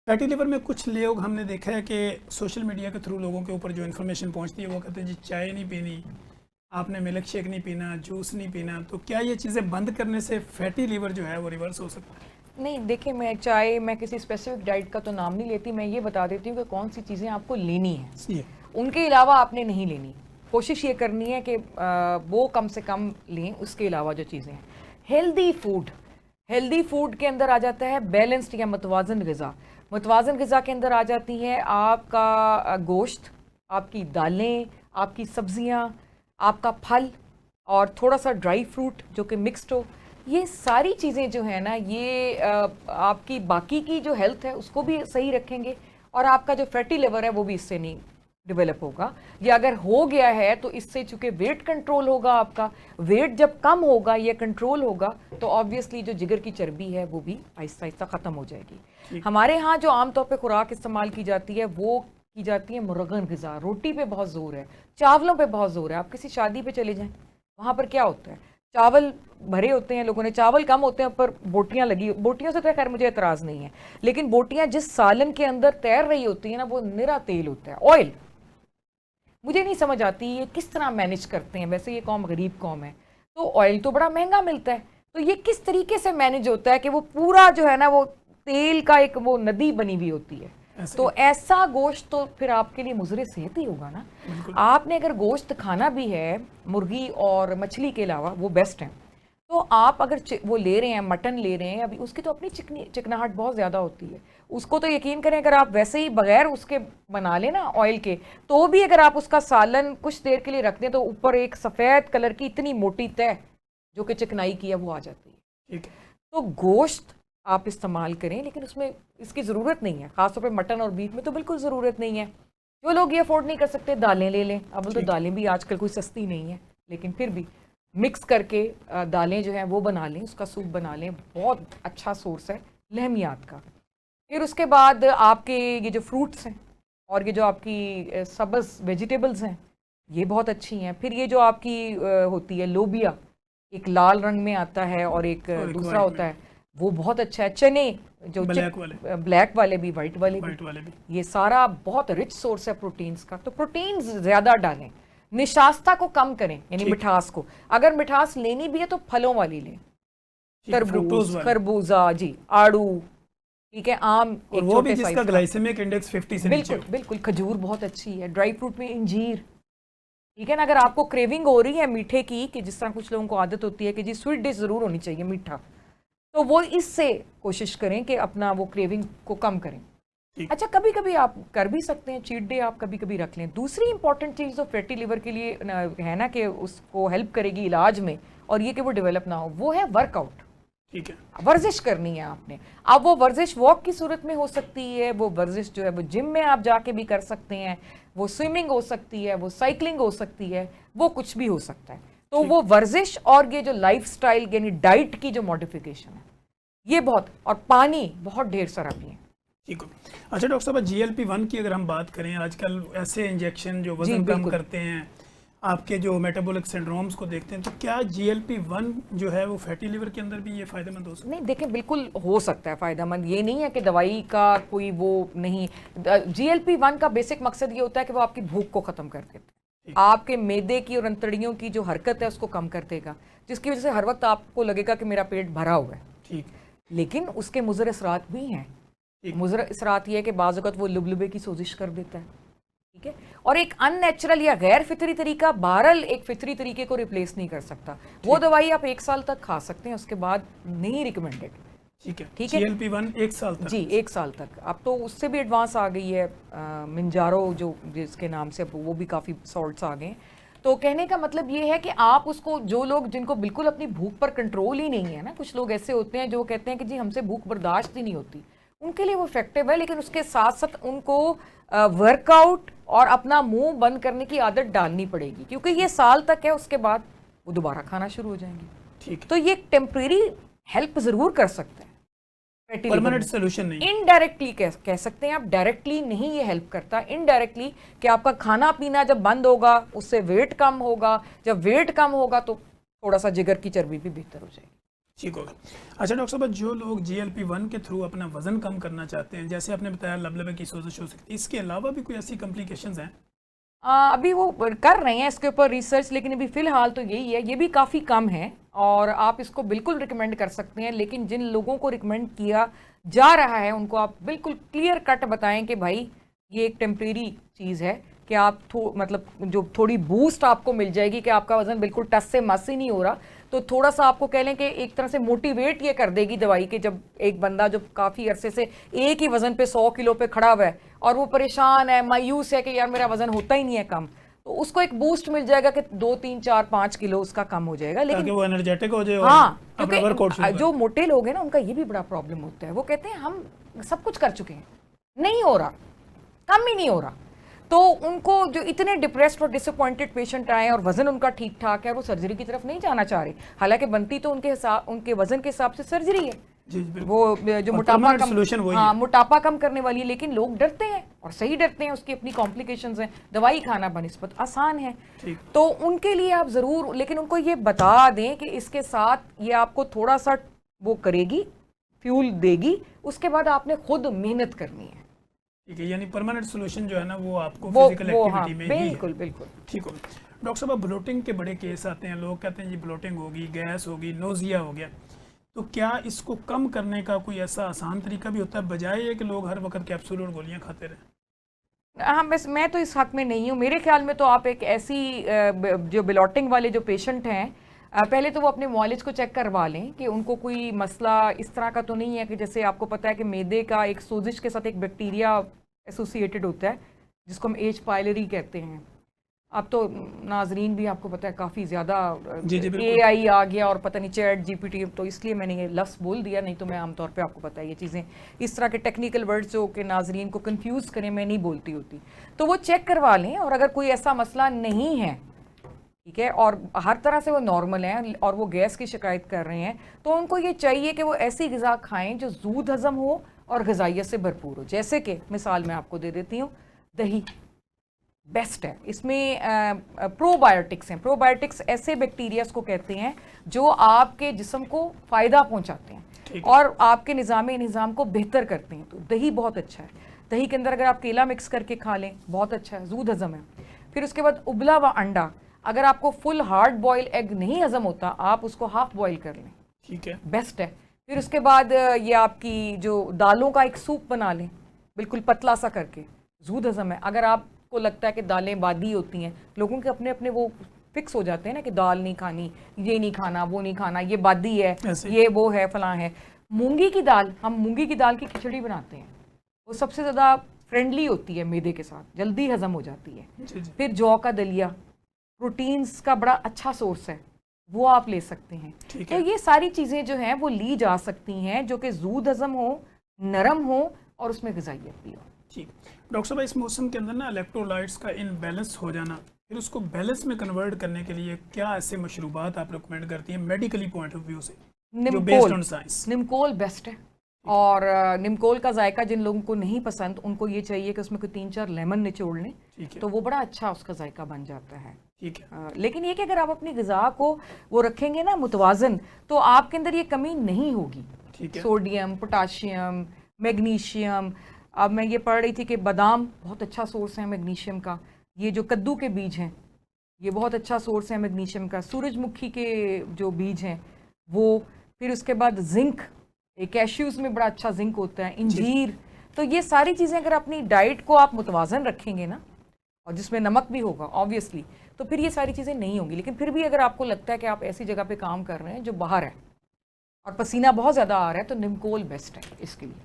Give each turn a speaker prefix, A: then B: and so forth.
A: Fatty liver में कुछ लोग हमने देखा है कि सोशल मीडिया के थ्रू लोगों के ऊपर जो इन्फॉर्मेशन पहुंचती है वो कहते हैं जी चाय नहीं पीनी, आपने मिल्क शेक नहीं पीना, जूस नहीं पीना। तो क्या ये चीज़ें बंद करने से फैटी लिवर जो है वो रिवर्स हो सकता है?
B: नहीं, देखिए, मैं किसी स्पेसिफिक डाइट का तो नाम नहीं लेती। मैं ये बता देती हूँ कि कौन सी चीज़ें आपको लेनी है,
A: जी।
B: उनके अलावा आपने नहीं लेनी। कोशिश ये करनी है कि वो कम से कम लें, उसके अलावा जो चीज़ें हैं। हेल्दी फूड के अंदर आ जाता है बैलेंस्ड या मुतवाज़न ग़िज़ा। मुतवाज़न ग़िज़ा के अंदर आ जाती है आपका गोश्त, आपकी दालें, आपकी सब्ज़ियाँ, आपका फल और थोड़ा सा ड्राई फ्रूट जो कि मिक्स्ड हो। ये सारी चीज़ें जो है ना, ये आपकी बाकी की जो हेल्थ है उसको भी सही रखेंगे और आपका जो फैटी लिवर है वो भी इससे नहीं डेवलप होगा। या अगर हो गया है तो इससे चूंकि वेट कंट्रोल होगा, आपका वेट जब कम होगा या कंट्रोल होगा तो ऑब्वियसली जो जिगर की चर्बी है वो भी आहिस्ता आहिस्ता ख़त्म हो जाएगी। हमारे यहाँ जो आमतौर पे खुराक इस्तेमाल की जाती है वो की जाती है मुरगन ग़िज़ा। रोटी पे बहुत ज़ोर है, चावलों पे बहुत ज़ोर है। आप किसी शादी पे चले जाएं, वहाँ पर क्या होता है, चावल भरे होते हैं, लोगों ने चावल कम होते हैं, ऊपर बोटियां लगी। बोटियों से तो खैर मुझे एतराज़ नहीं है, लेकिन बोटियां जिस सालन के अंदर तैर रही होती हैं ना, वो निरा तेल होता है, ऑयल। मुझे नहीं समझ आती ये किस तरह मैनेज करते हैं। वैसे ये कौम गरीब कौम है, तो ऑयल तो बड़ा महंगा मिलता है, तो ये किस तरीके से मैनेज होता है कि वो पूरा जो है ना वो तेल का एक वो नदी बनी हुई होती है। तो ऐसा गोश्त तो फिर आपके लिए मुज़र सेहत ही होगा ना। आपने अगर गोश्त खाना भी है मुर्गी और मछली के अलावा, वो बेस्ट है, तो आप अगर वो ले रहे हैं, मटन ले रहे हैं, अभी उसकी तो अपनी चिकनाहट बहुत ज़्यादा होती है। उसको तो यकीन करें, अगर आप वैसे ही बगैर उसके बना लें ना ऑयल के, तो भी अगर आप उसका सालन कुछ देर के लिए रख दें तो ऊपर एक सफ़ेद कलर की इतनी मोटी तह जो कि चिकनाई की है वो आ जाती है।
A: ठीक है।
B: तो गोश्त आप इस्तेमाल करें, लेकिन उसमें इसकी ज़रूरत नहीं है, ख़ासतौर पर मटन और बीफ में तो बिल्कुल ज़रूरत नहीं है। जो लोग ये अफोर्ड नहीं कर सकते, दालें ले लें। अब तो दालें भी आजकल कोई सस्ती नहीं है, लेकिन फिर भी मिक्स करके दालें जो हैं वो बना लें, उसका सूप बना लें, बहुत अच्छा सोर्स है लहमियात का। फिर उसके बाद आपके ये जो फ्रूट्स हैं और ये जो आपकी सब्ज़ वेजिटेबल्स हैं ये बहुत अच्छी हैं। फिर ये जो आपकी होती है लोबिया, एक लाल रंग में आता है और एक दूसरा होता है, वो बहुत अच्छा है। चने जो ब्लैक वाले भी, वाइट वाले भी, ये सारा बहुत रिच सोर्स है प्रोटीन्स का। तो प्रोटीन्स ज़्यादा डालें, निशास्ता को कम करें, यानी मिठास को। अगर मिठास लेनी भी है तो फलों वाली लें, तरबूज, खरबूजा, जी, आड़ू, ठीक है, आम,
A: और वो भी जिसका ग्लाइसेमिक इंडेक्स 50 से नीचे हो।
B: बिल्कुल, खजूर बहुत अच्छी है। ड्राई फ्रूट में इंजीर, ठीक है ना। अगर आपको क्रेविंग हो रही है मीठे की, कि जिस तरह कुछ लोगों को आदत होती है कि जी स्वीट डिश ज़रूर होनी चाहिए, मीठा, तो वो इससे कोशिश करें कि अपना वो क्रेविंग को कम करें। अच्छा, कभी कभी आप कर भी सकते हैं, चीट डे आप कभी कभी रख लें। दूसरी इंपॉर्टेंट चीज़ जो फैटी लिवर के लिए है ना, कि उसको हेल्प करेगी इलाज में और ये कि वो डेवलप ना हो, वो है वर्कआउट।
A: ठीक है,
B: वर्जिश करनी है आपने। अब वो वर्जिश वॉक की सूरत में हो सकती है, वो वर्जिश जो है वो जिम में आप जाके भी कर सकते हैं, वो स्विमिंग हो सकती है, वो साइकिलिंग हो सकती है, वो कुछ भी हो सकता है। तो वो वर्जिश और ये जो लाइफस्टाइल यानी डाइट की जो मॉडिफिकेशन है ये बहुत, और पानी बहुत ढेर सारा पिएं।
A: ठीक है। अच्छा डॉक्टर साहब, GLP-1 की अगर हम बात करें, आजकल ऐसे इंजेक्शन जो वजन कम करते हैं, आपके जो मेटाबॉलिक सिंड्रोम्स को देखते हैं, तो क्या GLP-1 जो है वो फैटी लिवर के अंदर भी ये फ़ायदेमंद हो सकता है?
B: नहीं, देखें, बिल्कुल हो सकता है फ़ायदेमंद। ये नहीं है कि दवाई का कोई वो नहीं। GLP-1 का बेसिक मकसद ये होता है कि वो आपकी भूख को ख़त्म कर देता है, आपके मैदे की और अंतड़ियों की जो हरकत है उसको कम कर देगा, जिसकी वजह से हर वक्त आपको लगेगा कि मेरा पेट भरा हुआ है।
A: ठीक।
B: लेकिन उसके मुज़र असरात भी हैं। मुज़र असरात ये है कि बाज़ वक़्त वो लुबलुबे की सोजिश कर देता है, ठीक है। और एक अननेचुरल या गैर फितरी तरीका बहरहाल एक फितरी तरीके को रिप्लेस नहीं कर सकता। वो दवाई आप 1 साल तक खा सकते हैं, उसके बाद नहीं रिकमेंडेड।
A: ठीक है,
B: ठीक है।
A: GLP-1 1 साल तक?
B: जी, 1 साल तक। अब तो उससे भी एडवांस आ गई है, मिंजारो जो जिसके नाम से, वो भी काफ़ी सॉल्ट्स आ गए। तो कहने का मतलब ये है कि आप उसको, जो लोग जिनको बिल्कुल अपनी भूख पर कंट्रोल ही नहीं है ना, कुछ लोग ऐसे होते हैं जो कहते हैं कि जी हमसे भूख बर्दाश्त ही नहीं होती, उनके लिए वो इफेक्टिव है। लेकिन उसके साथ साथ उनको वर्कआउट और अपना मुंह बंद करने की आदत डालनी पड़ेगी, क्योंकि ये साल तक है, उसके बाद वो दोबारा खाना शुरू हो जाएंगे।
A: ठीक।
B: तो ये टेम्परेरी हेल्प ज़रूर कर सकता है,
A: परमानेंट सोल्यूशन नहीं।
B: इनडायरेक्टली कह सकते हैं आप, डायरेक्टली नहीं ये हेल्प करता, इनडायरेक्टली, कि आपका खाना पीना जब बंद होगा उससे वेट कम होगा, जब वेट कम होगा तो थोड़ा सा जिगर की चर्बी भी बेहतर हो जाएगी।
A: ठीक होगा। अच्छा डॉक्टर साहब, जो लोग GLP-1 के थ्रू अपना वजन कम करना चाहते हैं, जैसे आपने बताया लबलबे की सोजिश हो सकती है, इसके अलावा भी कोई ऐसी कॉम्प्लिकेशंस हैं?
B: अभी वो कर रहे हैं इसके ऊपर रिसर्च, लेकिन अभी फ़िलहाल तो यही है, ये भी काफ़ी कम है और आप इसको बिल्कुल रिकमेंड कर सकते हैं। लेकिन जिन लोगों को रिकमेंड किया जा रहा है उनको आप बिल्कुल क्लियर कट बताएं कि भाई ये एक टेम्परेरी चीज़ है, कि आप मतलब जो थोड़ी बूस्ट आपको मिल जाएगी कि आपका वज़न बिल्कुल टस से मस ही नहीं हो रहा, तो थोड़ा सा आपको कह लें कि एक तरह से मोटिवेट ये कर देगी दवाई कि जब एक बंदा जो काफ़ी अरसे से एक ही वज़न पे 100 किलो पे खड़ा हुआ है और वो परेशान है, मायूस है कि यार मेरा वज़न होता ही नहीं है कम, तो उसको एक बूस्ट मिल जाएगा कि 2, 3, 4, 5 किलो उसका कम हो जाएगा। लेकिन
A: वो एनर्जेटिक हो जाए।
B: हाँ, क्योंकि जो मोटे लोग हैं ना उनका ये भी बड़ा प्रॉब्लम होता है, वो कहते हैं हम सब कुछ कर चुके हैं, नहीं हो रहा, कम ही नहीं हो रहा। तो उनको जो इतने डिप्रेस्ड और डिसअपॉइंटेड पेशेंट आए और वजन उनका ठीक ठाक है, वो सर्जरी की तरफ नहीं जाना चाह रहे, हालांकि बनती तो उनके वजन के हिसाब से सर्जरी है, वो जो मोटापा कम, हाँ मोटापा कम करने वाली है, लेकिन लोग डरते हैं और सही डरते हैं, उसकी अपनी कॉम्प्लिकेशंस हैं। दवाई खाना बनिस्बत आसान है, तो उनके लिए आप ज़रूर, लेकिन उनको ये बता दें कि इसके साथ ये आपको थोड़ा सा वो करेगी, फ्यूल देगी, उसके बाद आपने खुद मेहनत करनी है।
A: ठीक है, यानी परमानेंट सोल्यूशन जो है ना वो आपको फिजिकल एक्टिविटी में
B: बिल्कुल बिल्कुल
A: ठीक हो। डॉक्टर साहब, ब्लोटिंग के बड़े केस आते हैं, लोग कहते हैं जी ब्लोटिंग होगी, गैस होगी, नोजिया हो गया, तो क्या इसको कम करने का कोई ऐसा आसान तरीका भी होता है, बजाय ये कि लोग हर वक्त कैप्सूल और गोलियां खाते रहें?
B: हाँ, बस मैं तो इस हक में नहीं हूँ। मेरे ख्याल में तो आप एक ऐसी जो ब्लोटिंग वाले जो पेशेंट हैं, पहले तो वो अपने मॉलिज को चेक करवा लें कि उनको कोई मसला इस तरह का तो नहीं है कि जैसे आपको पता है कि मैदे का एक सोजिश के साथ एक बैक्टीरिया एसोसिएटेड होता है जिसको हम एच पायलरी कहते हैं। अब तो नाजरीन भी आपको पता है काफ़ी ज़्यादा AI आ गया और पता नहीं ChatGPT, तो इसलिए मैंने ये लफ्ज़ बोल दिया, नहीं तो मैं आमतौर पे आपको पता है ये चीज़ें इस तरह के टेक्निकल वर्ड्स जो कि नाजरीन को कंफ्यूज करें मैं नहीं बोलती होती। तो वो चेक करवा लें और अगर कोई ऐसा मसला नहीं है, ठीक है, और हर तरह से वो नॉर्मल हैं और वो गैस की शिकायत कर रहे हैं, तो उनको ये चाहिए कि वो ऐसी ग़िज़ा खाएँ जो ज़ूद हज़म हो और ग़िज़ाइयत से भरपूर हो। जैसे कि मिसाल मैं आपको दे देती हूँ, दही बेस्ट है, इसमें प्रोबायोटिक्स हैं। प्रोबायोटिक्स ऐसे बैक्टीरियाज को कहते हैं जो आपके जिस्म को फ़ायदा पहुंचाते हैं और आपके निज़ाम को बेहतर करते हैं, तो दही बहुत अच्छा है। दही के अंदर अगर आप केला मिक्स करके खा लें, बहुत अच्छा है, ज़ूद हज़म है। फिर उसके बाद उबला हुआ अंडा, अगर आपको फुल हार्ड बॉयल एग नहीं हज़म होता, आप उसको हाफ बॉयल कर लें,
A: ठीक है,
B: बेस्ट है। फिर उसके बाद ये आपकी जो दालों का एक सूप बना लें, बिल्कुल पतला सा करके, ज़ूद हज़म है। अगर आपको लगता है कि दालें बादी होती हैं, लोगों के अपने अपने वो फिक्स हो जाते हैं ना कि दाल नहीं खानी, ये नहीं खाना, वो नहीं खाना, ये बादी है, ये वो है, फलां है। मूंगी की दाल, हम मूंगी की दाल की खिचड़ी बनाते हैं, वो सबसे ज़्यादा फ्रेंडली होती है मैदे के साथ, जल्दी हज़म हो जाती है। फिर जौ का दलिया प्रोटीन्स का बड़ा अच्छा सोर्स है, वो आप ले सकते हैं। तो ये सारी चीज़ें जो हैं वो ली जा सकती हैं, जो कि ज़ूद हज़म हो, नरम हो और उसमें ग़िज़ाइयत भी हो।
A: ठीक डॉक्टर साहब, इस मौसम के अंदर ना इलेक्ट्रोलाइट्स का इनबैलेंस हो जाना, फिर उसको बैलेंस में कन्वर्ट करने के लिए क्या ऐसे मशरूबात आप रिकमेंड करती हैं मेडिकली पॉइंट ऑफ व्यू से, जो बेस्ड ऑन साइंस?
B: निमकोल बेस्ट है, और निमकोल का जायका जिन लोगों को नहीं पसंद, उनको ये चाहिए कि उसमें कोई 3-4 लेमन निचोड़ लें, तो वो बड़ा अच्छा उसका जायका बन जाता है।
A: ठीक है,
B: लेकिन ये कि अगर आप अपनी ग़िज़ा को वो रखेंगे ना मुतवाज़न, तो आपके अंदर ये कमी नहीं होगी।
A: ठीक है,
B: सोडियम, पोटाशियम, मैग्नीशियम। अब मैं ये पढ़ रही थी कि बादाम बहुत अच्छा सोर्स है मैग्नीशियम का, ये जो कद्दू के बीज हैं ये बहुत अच्छा सोर्स है मैग्नीशियम का, सूरजमुखी के जो बीज हैं वो, फिर उसके बाद जिंक, कैश्यूज़ में बड़ा अच्छा जिंक होता है, इंजीर। तो ये सारी चीज़ें अगर अपनी डाइट को आप मुतवाज़न रखेंगे ना, और जिसमें नमक भी होगा ऑब्वियसली, तो फिर ये सारी चीज़ें नहीं होंगी। लेकिन फिर भी अगर आपको लगता है कि आप ऐसी जगह पे काम कर रहे हैं जो बाहर है और पसीना बहुत ज़्यादा आ रहा है, तो निमकोल बेस्ट है इसके लिए।